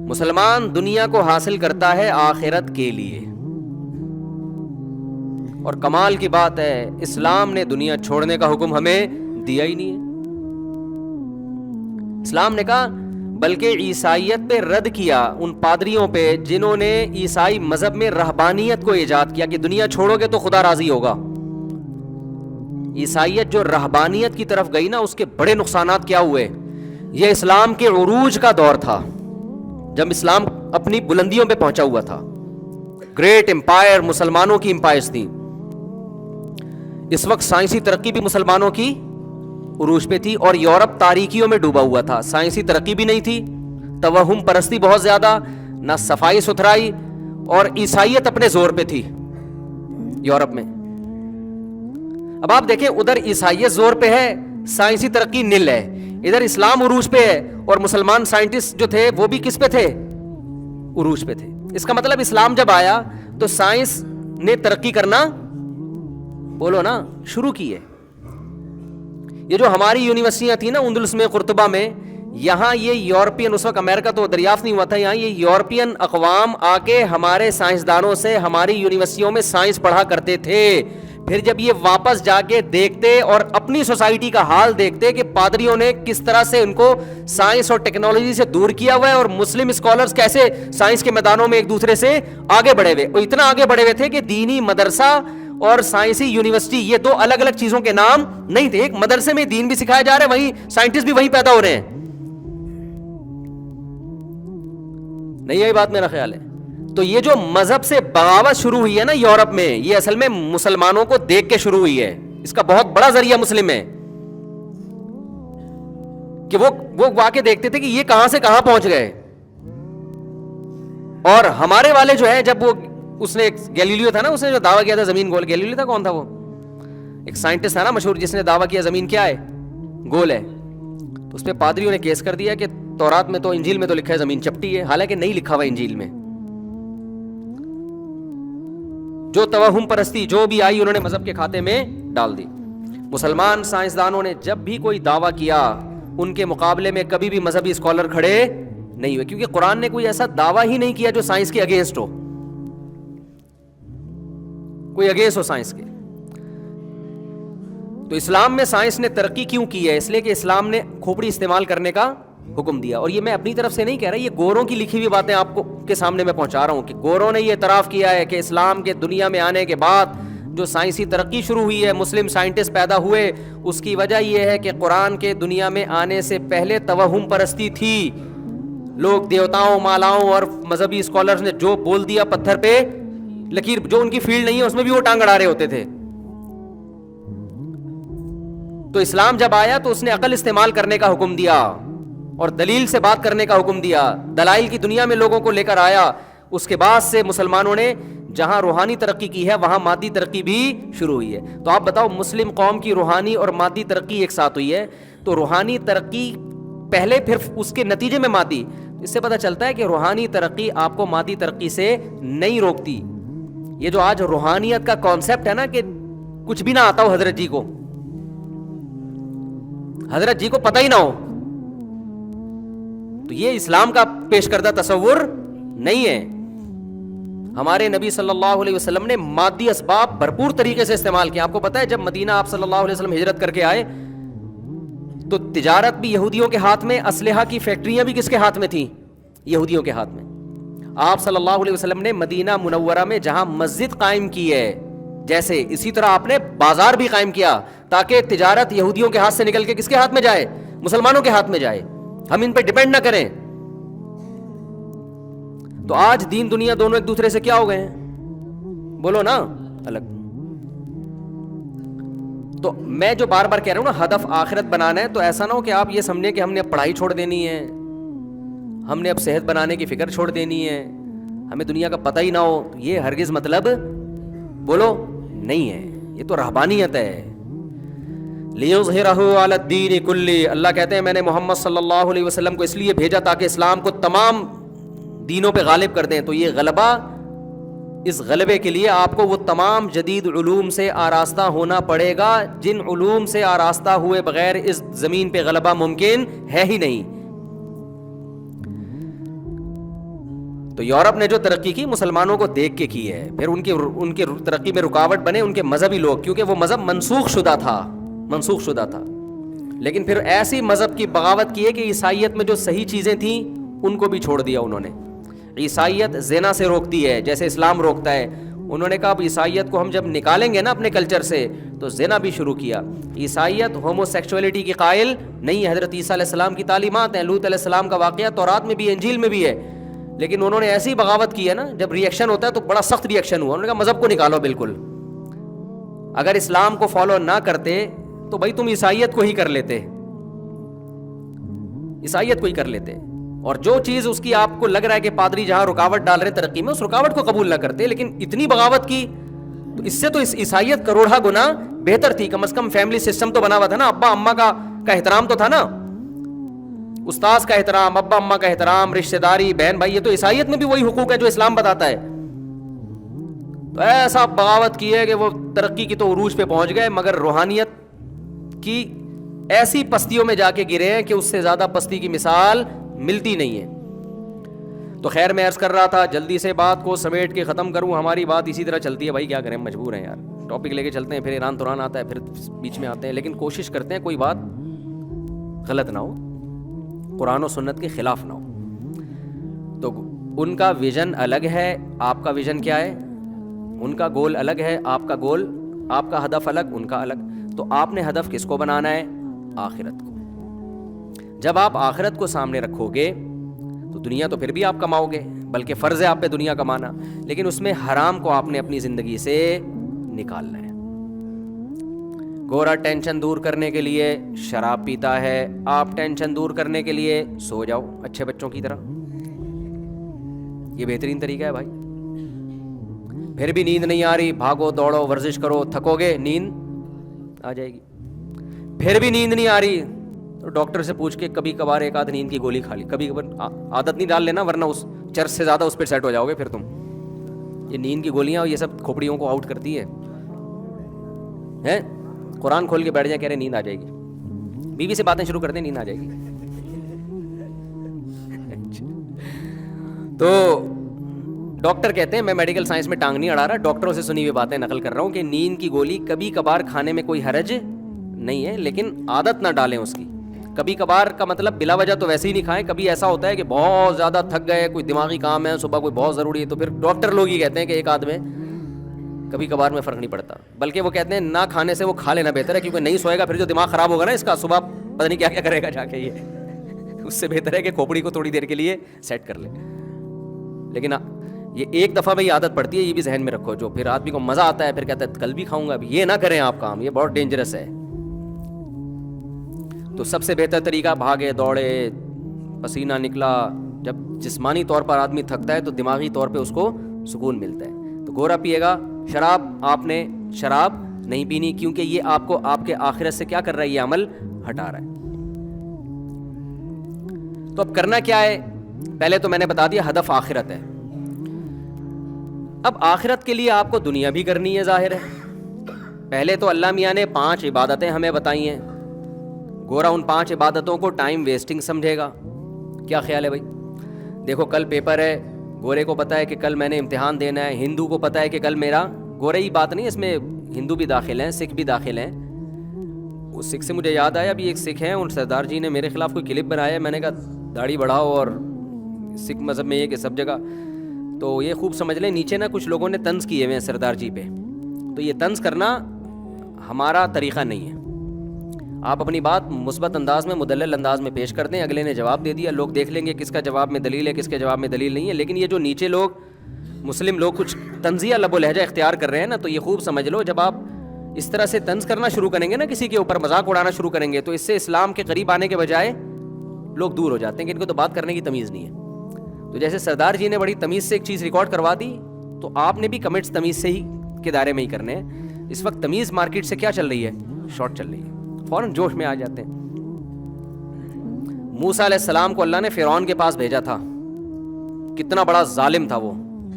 مسلمان دنیا کو حاصل کرتا ہے آخرت کے لیے. اور کمال کی بات ہے اسلام نے دنیا چھوڑنے کا حکم ہمیں دیا ہی نہیں ہے. اسلام نے کہا بلکہ عیسائیت پہ رد کیا ان پادریوں پہ جنہوں نے عیسائی مذہب میں رہبانیت کو ایجاد کیا کہ دنیا چھوڑو گے تو خدا راضی ہوگا. عیسائیت جو رہبانیت کی طرف گئی نا اس کے بڑے نقصانات کیا ہوئے. یہ اسلام کے عروج کا دور تھا جب اسلام اپنی بلندیوں پہ پہنچا ہوا تھا. گریٹ امپائر مسلمانوں کی امپائرز تھی. اس وقت سائنسی ترقی بھی مسلمانوں کی عروج پہ تھی اور یورپ تاریکیوں میں ڈوبا ہوا تھا. سائنسی ترقی بھی نہیں تھی, توہم پرستی بہت زیادہ, نہ صفائی ستھرائی, اور عیسائیت اپنے زور پہ تھی یورپ میں. اب آپ دیکھیں ادھر عیسائیت زور پہ ہے, سائنسی ترقی نل ہے, ادھر اسلام عروج پہ ہے اور مسلمان سائنٹسٹ جو تھے وہ بھی کس پہ تھے؟ عروج پہ تھے. اس کا مطلب اسلام جب آیا تو سائنس نے ترقی کرنا بولو نا شروع کی ہے. یہ جو ہماری یونیورسٹیاں تھیں نا اندلس میں, قرطبہ میں, یہاں یہ یورپین, اس وقت امریکہ تو دریافت نہیں ہوا تھا, یہاں یہ یورپین اقوام آ کے ہمارے سائنسدانوں سے ہماری یونیورسٹیوں میں سائنس پڑھا کرتے تھے. پھر جب یہ واپس جا کے دیکھتے اور اپنی سوسائٹی کا حال دیکھتے کہ پادریوں نے کس طرح سے ان کو سائنس اور ٹیکنالوجی سے دور کیا ہوا ہے اور مسلم اسکالرز کیسے سائنس کے میدانوں میں ایک دوسرے سے آگے بڑھے ہوئے, اور اتنا آگے بڑھے ہوئے تھے کہ دینی مدرسہ اور سائنسی یونیورسٹی یہ دو الگ الگ چیزوں کے نام نہیں تھے. ایک مدرسے میں دین بھی سکھایا جا رہا ہے, وہیں سائنٹسٹ بھی وہیں پیدا ہو رہے ہیں. نہیں یہی بات میرا خیال ہے. تو یہ جو مذہب سے بغاوت شروع ہوئی ہے نا یورپ میں, یہ اصل میں مسلمانوں کو دیکھ کے شروع ہوئی ہے. اس کا بہت بڑا ذریعہ مسلم ہے کہ وہ واقع دیکھتے تھے کہ یہ کہاں سے کہاں پہنچ گئے. اور ہمارے والے جو ہے, جب وہ اس نے گیلیلیو تھا نا, اس نے جو دعویٰ کیا تھا زمین گول, گیلیلیو تھا, کون تھا وہ, ایک سائنٹسٹ تھا نا مشہور, جس نے دعویٰ کیا زمین کیا ہے, گول ہے. تو اس پہ پادریوں نے کیس کر دیا کہ تورات میں تو, انجیل میں تو لکھا ہے زمین چپٹی ہے, حالانکہ نہیں لکھا ہوا انجیل میں. جو توہم پرستی جو بھی آئی انہوں نے مذہب کے کھاتے میں ڈال دی. مسلمان سائنسدانوں نے جب بھی کوئی دعویٰ کیا ان کے مقابلے میں کبھی بھی مذہبی اسکالر کھڑے نہیں ہوئے, کیونکہ قرآن نے کوئی ایسا دعویٰ ہی نہیں کیا جو سائنس کے اگینسٹ ہو, کوئی اگینسٹ ہو سائنس کے. تو اسلام میں سائنس نے ترقی کیوں کی ہے؟ اس لیے کہ اسلام نے کھوپڑی استعمال کرنے کا حکم دیا. اور یہ میں اپنی طرف سے نہیں کہہ رہا, یہ گوروں کی لکھی ہوئی باتیں آپ کو کے سامنے میں پہنچا رہا ہوں کہ گوروں نے یہ اعتراف کیا ہے کہ اسلام کے دنیا میں آنے کے بعد جو سائنسی ترقی شروع ہوئی ہے, مسلم سائنٹسٹ پیدا ہوئے, اس کی وجہ یہ ہے کہ قرآن کے دنیا میں آنے سے پہلے توہم پرستی تھی. لوگ دیوتاؤں, مالاؤں اور مذہبی اسکالرز نے جو بول دیا پتھر پہ لکیر, جو ان کی فیلڈ نہیں ہے اس میں بھی وہ ٹانگ اڑا رہے ہوتے تھے. تو اسلام جب آیا تو اس نے عقل استعمال کرنے کا حکم دیا اور دلیل سے بات کرنے کا حکم دیا, دلائل کی دنیا میں لوگوں کو لے کر آیا. اس کے بعد سے مسلمانوں نے جہاں روحانی ترقی کی ہے وہاں مادی ترقی بھی شروع ہوئی ہے. تو آپ بتاؤ مسلم قوم کی روحانی اور مادی ترقی ایک ساتھ ہوئی ہے, تو روحانی ترقی پہلے پھر اس کے نتیجے میں مادی. اس سے پتہ چلتا ہے کہ روحانی ترقی آپ کو مادی ترقی سے نہیں روکتی. یہ جو آج روحانیت کا کانسیپٹ ہے نا کہ کچھ بھی نہ آتا ہو حضرت جی کو پتہ ہی نہ ہو, تو یہ اسلام کا پیش کردہ تصور نہیں ہے. ہمارے نبی صلی اللہ علیہ وسلم نے مادی اسباب بھرپور طریقے سے استعمال کیا. آپ کو پتہ ہے جب مدینہ آپ صلی اللہ علیہ وسلم ہجرت کر کے آئے تو تجارت بھی یہودیوں کے ہاتھ میں, اسلحہ کی فیکٹریاں بھی کس کے ہاتھ میں تھیں؟ یہودیوں کے ہاتھ میں. آپ صلی اللہ علیہ وسلم نے مدینہ منورہ میں جہاں مسجد قائم کی ہے, جیسے اسی طرح آپ نے بازار بھی قائم کیا تاکہ تجارت یہودیوں کے ہاتھ سے نکل کے کس کے ہاتھ میں جائے؟ مسلمانوں کے ہاتھ میں جائے, ہم ان پہ ڈیپینڈ نہ کریں. تو آج دین دنیا دونوں ایک دوسرے سے کیا ہو گئے ہیں, بولو نا, الگ. تو میں جو بار بار کہہ رہا ہوں نا, ہدف آخرت بنانا ہے, تو ایسا نہ ہو کہ آپ یہ سمجھیں کہ ہم نے اب پڑھائی چھوڑ دینی ہے, ہم نے اب صحت بنانے کی فکر چھوڑ دینی ہے, ہمیں دنیا کا پتہ ہی نہ ہو. یہ ہرگز مطلب بولو نہیں ہے, یہ تو رہبانیت ہے. لِيُظْهِرَهُ عَلَى الدِّينِ كُلِّهِ, اللہ کہتے ہیں میں نے محمد صلی اللہ علیہ وسلم کو اس لیے بھیجا تاکہ اسلام کو تمام دینوں پہ غالب کر دیں. تو یہ غلبہ, اس غلبے کے لیے آپ کو وہ تمام جدید علوم سے آراستہ ہونا پڑے گا جن علوم سے آراستہ ہوئے بغیر اس زمین پہ غلبہ ممکن ہے ہی نہیں. تو یورپ نے جو ترقی کی مسلمانوں کو دیکھ کے کی ہے. پھر ان کی ترقی میں رکاوٹ بنے ان کے مذہبی لوگ, کیونکہ وہ مذہب منسوخ شدہ تھا. لیکن پھر ایسی مذہب کی بغاوت کی ہے کہ عیسائیت میں جو صحیح چیزیں تھیں ان کو بھی چھوڑ دیا انہوں نے. عیسائیت زنا سے روکتی ہے جیسے اسلام روکتا ہے. انہوں نے کہا اب عیسائیت کو ہم جب نکالیں گے نا اپنے کلچر سے تو زنا بھی شروع کیا. عیسائیت ہومو سیکشولیٹی کی قائل نہیں ہے. حضرت عیسیٰ علیہ السلام کی تعلیمات ہیں, لوط علیہ السلام کا واقعہ تورات میں بھی انجیل میں بھی ہے, لیکن انہوں نے ایسی بغاوت کی ہے نا, جب ریئیکشن ہوتا ہے تو بڑا سخت ریئیکشن ہوا. انہوں نے کہا مذہب کو نکالو بالکل. اگر اسلام کو فالو نہ کرتے تو بھائی تم عیسائیت کو ہی کر لیتے, اور جو چیز اس کی آپ کو لگ رہا ہے کہ پادری جہاں رکاوٹ ڈال رہے ترقی میں اس رکاوٹ کو قبول نہ کرتے, لیکن اتنی بغاوت کی تو اس سے تو اس عیسائیت کروڑا گنا بہتر تھی. کم از کم فیملی سسٹم تو بنا ہوا تھا نا, ابا اماں کا احترام تو تھا نا, استاذ کا احترام, ابا اماں کا احترام, رشتہ داری, بہن بھائی, یہ تو عیسائیت میں بھی وہی حقوق ہے جو اسلام بتاتا ہے. تو ایسا بغاوت کی ہے کہ وہ ترقی کی تو عروج پہ پہنچ گئے, مگر روحانیت کی ایسی پستیوں میں جا کے گرے ہیں کہ اس سے زیادہ پستی کی مثال ملتی نہیں ہے. تو خیر میں عرض کر رہا تھا, جلدی سے بات کو سمیٹ کے ختم کروں. ہماری بات اسی طرح چلتی ہے بھائی, کیا کریں, مجبور ہیں یار. ٹاپک لے کے چلتے ہیں, پھر ایران توران آتا ہے, پھر بیچ میں آتے ہیں, لیکن کوشش کرتے ہیں کوئی بات غلط نہ ہو, قرآن و سنت کے خلاف نہ ہو. تو ان کا ویژن الگ ہے, آپ کا ویژن کیا ہے, ان کا گول الگ ہے, آپ کا گول, آپ کا ہدف الگ, ان کا الگ. تو آپ نے ہدف کس کو بنانا ہے, آخرت کو. جب آپ آخرت کو سامنے رکھو گے تو دنیا تو پھر بھی آپ کماؤ گے, بلکہ فرض ہے آپ پہ دنیا کمانا, لیکن اس میں حرام کو آپ نے اپنی زندگی سے نکالنا ہے. گورا ٹینشن دور کرنے کے لیے شراب پیتا ہے, آپ ٹینشن دور کرنے کے لیے سو جاؤ اچھے بچوں کی طرح. یہ بہترین طریقہ ہے بھائی. پھر بھی نیند نہیں آ رہی, بھاگو دوڑو ورزش کرو, تھکو گے نیند آ جائے گی. پھر بھی نیند نہیں آ رہی تو ڈاکٹر سے پوچھ کے کبھی کبھار ایک آدھ نیند کی گولی کھا لی, کبھی کبھار. عادت نہیں ڈال لینا ورنہ اس چرس سے زیادہ اس پہ سیٹ ہو جاؤ گے پھر تم. یہ نیند کی گولیاں یہ سب کھوپڑیوں کو آؤٹ کرتی ہیں. قرآن کھول کے بیٹھ جائیں, کہہ رہے نیند آ جائے گی, بیوی سے باتیں شروع کرتے ہیں نیند آ جائے گی. تو ڈاکٹر کہتے ہیں, میں میڈیکل سائنس میں ٹانگ نہیں اڑا رہا, ڈاکٹروں سے سنی ہوئی باتیں نقل کر رہا ہوں, کہ نیند کی گولی کبھی کبھار کھانے میں کوئی حرج نہیں ہے, لیکن عادت نہ ڈالیں اس کی. کبھی کبھار کا مطلب بلا وجہ تو ویسے ہی نہیں کھائیں. کبھی ایسا ہوتا ہے کہ بہت زیادہ تھک گئے, کوئی دماغی کام ہے, صبح کوئی بہت ضروری ہے, تو پھر ڈاکٹر لوگ ہی کہتے ہیں کہ ایک آدھ میں کبھی کبھار میں فرق نہیں پڑتا, بلکہ وہ کہتے ہیں نہ کھانے سے وہ کھا لینا بہتر ہے, کیونکہ نہیں سوئے گا پھر جو دماغ خراب ہوگا نا اس کا, صبح پتہ نہیں کیا کیا کرے گا جا کے. یہ اس سے بہتر ہے کہ کھوپڑی کو تھوڑی دیر کے لیے سیٹ کر لے. لیکن یہ ایک دفعہ میں یہ عادت پڑتی ہے, یہ بھی ذہن میں رکھو. جو پھر آدمی کو مزہ آتا ہے پھر کہتا ہے کل بھی کھاؤں گا, یہ نہ کریں آپ کام, یہ بہت ڈینجرس ہے. تو سب سے بہتر طریقہ, بھاگے دوڑے, پسینہ نکلا. جب جسمانی طور پر آدمی تھکتا ہے تو دماغی طور پہ اس کو سکون ملتا ہے. تو گورا پیے گا شراب, آپ نے شراب نہیں پینی, کیونکہ یہ آپ کو آپ کے آخرت سے کیا کر رہا ہے, یہ عمل ہٹا رہا ہے. تو اب کرنا کیا ہے, پہلے تو میں نے بتا دیا ہدف آخرت ہے. اب آخرت کے لیے آپ کو دنیا بھی کرنی ہے, ظاہر ہے. پہلے تو اللہ میاں نے 5 عبادتیں ہمیں بتائی ہیں. گورا ان 5 عبادتوں کو ٹائم ویسٹنگ سمجھے گا. کیا خیال ہے بھائی؟ دیکھو کل پیپر ہے, گورے کو پتا ہے کہ کل میں نے امتحان دینا ہے, ہندو کو پتا ہے کہ کل میرا, گورے ہی بات نہیں, اس میں ہندو بھی داخل ہیں, سکھ بھی داخل ہیں. اس سکھ سے مجھے یاد آیا, ابھی ایک سکھ ہیں, ان سردار جی نے میرے خلاف کوئی کلپ بنایا, میں نے کہا داڑھی بڑھاؤ, اور سکھ مذہب میں یہ کہ سب جگہ. تو یہ خوب سمجھ لیں, نیچے نا کچھ لوگوں نے طنز کیے ہوئے ہیں سردار جی پہ. تو یہ طنز کرنا ہمارا طریقہ نہیں ہے. آپ اپنی بات مثبت انداز میں, مدلل انداز میں پیش کر دیں, اگلے نے جواب دے دیا, لوگ دیکھ لیں گے کس کا جواب میں دلیل ہے, کس کے جواب میں دلیل نہیں ہے. لیکن یہ جو نیچے لوگ, مسلم لوگ کچھ طنزیہ لب و لہجہ اختیار کر رہے ہیں نا, تو یہ خوب سمجھ لو, جب آپ اس طرح سے طنز کرنا شروع کریں گے نا, کسی کے اوپر مذاق اڑانا شروع کریں گے, تو اس سے اسلام کے قریب آنے کے بجائے لوگ دور ہو جاتے ہیں, کہ ان کو تو بات کرنے کی تمیز نہیں ہے. تو جیسے سردار جی نے بڑی تمیز سے ایک چیز ریکارڈ کروا دی, تو آپ نے بھی کمنٹس تمیز سے ہی کے دائرے میں ہی کرنے ہیں. اس وقت تمیز مارکیٹ سے کیا چل رہی ہے, شارٹ چل رہی ہے, فوراً جوش میں آ جاتے ہیں. موسیٰ علیہ السلام کو اللہ نے فرعون کے پاس بھیجا تھا, کتنا بڑا ظالم تھا وہ.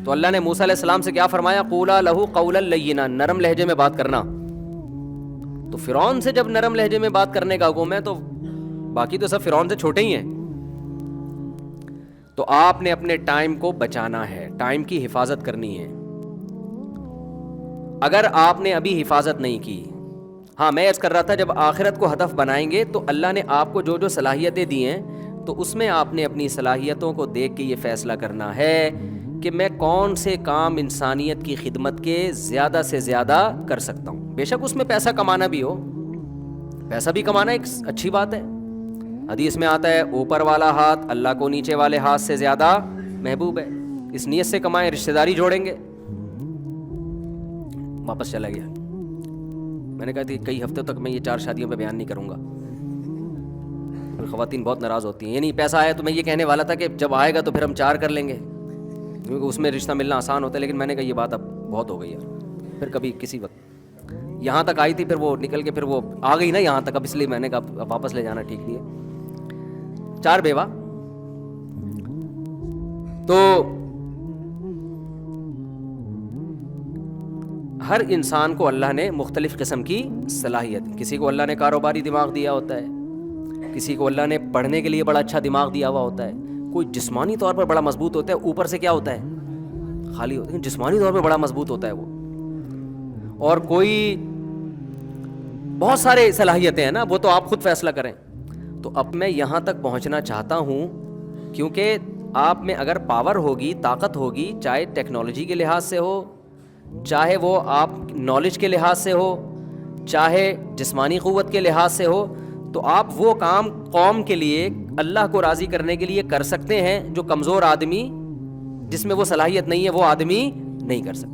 تو اللہ نے موسیٰ علیہ السلام سے کیا فرمایا, قولا لہو قولا لینا, نرم لہجے میں بات کرنا. تو فرعون سے جب نرم لہجے میں بات کرنے کا حکم ہے, تو باقی تو سب فرعون سے چھوٹے ہی ہیں. تو آپ نے اپنے ٹائم کو بچانا ہے, ٹائم کی حفاظت کرنی ہے. اگر آپ نے ابھی حفاظت نہیں کی, ہاں میں عرض کر رہا تھا جب آخرت کو ہدف بنائیں گے تو اللہ نے آپ کو جو جو صلاحیتیں دی ہیں تو اس میں آپ نے اپنی صلاحیتوں کو دیکھ کے یہ فیصلہ کرنا ہے کہ میں کون سے کام انسانیت کی خدمت کے زیادہ سے زیادہ کر سکتا ہوں. بے شک اس میں پیسہ کمانا بھی ہو, پیسہ بھی کمانا ایک اچھی بات ہے. حدیث میں آتا ہے اوپر والا ہاتھ اللہ کو نیچے والے ہاتھ سے زیادہ محبوب ہے. اس نیت سے کمائیں, رشتہ داری جوڑیں گے. واپس چلا گیا. میں نے کہا تھی کئی ہفتوں تک میں یہ 4 شادیوں پہ بیان نہیں کروں گا, خواتین بہت ناراض ہوتی ہیں. یہ نہیں پیسہ آیا تو میں یہ کہنے والا تھا کہ جب آئے گا تو پھر ہم 4 کر لیں گے, کیونکہ اس میں رشتہ ملنا آسان ہوتا ہے. لیکن میں نے کہا یہ بات اب بہت ہو گئی یار, پھر کبھی کسی وقت یہاں تک آئی تھی, پھر وہ نکل کے پھر وہ آ گئی نا یہاں تک, اب اس لیے میں نے کہا اب واپس لے جانا ٹھیک نہیں ہے. 4 بیوہ. تو ہر انسان کو اللہ نے مختلف قسم کی صلاحیت, کسی کو اللہ نے کاروباری دماغ دیا ہوتا ہے, کسی کو اللہ نے پڑھنے کے لیے بڑا اچھا دماغ دیا ہوا ہوتا ہے, کوئی جسمانی طور پر بڑا مضبوط ہوتا ہے, اوپر سے کیا ہوتا ہے خالی ہوتا ہے, جسمانی طور پر بڑا مضبوط ہوتا ہے وہ. اور کوئی بہت سارے صلاحیتیں ہیں نا, وہ تو آپ خود فیصلہ کریں. تو اب میں یہاں تک پہنچنا چاہتا ہوں کیونکہ آپ میں اگر پاور ہوگی, طاقت ہوگی, چاہے ٹیکنالوجی کے لحاظ سے ہو, چاہے وہ آپ نالج کے لحاظ سے ہو, چاہے جسمانی قوت کے لحاظ سے ہو, تو آپ وہ کام قوم کے لیے اللہ کو راضی کرنے کے لیے کر سکتے ہیں جو کمزور آدمی جس میں وہ صلاحیت نہیں ہے وہ آدمی نہیں کر سکتا.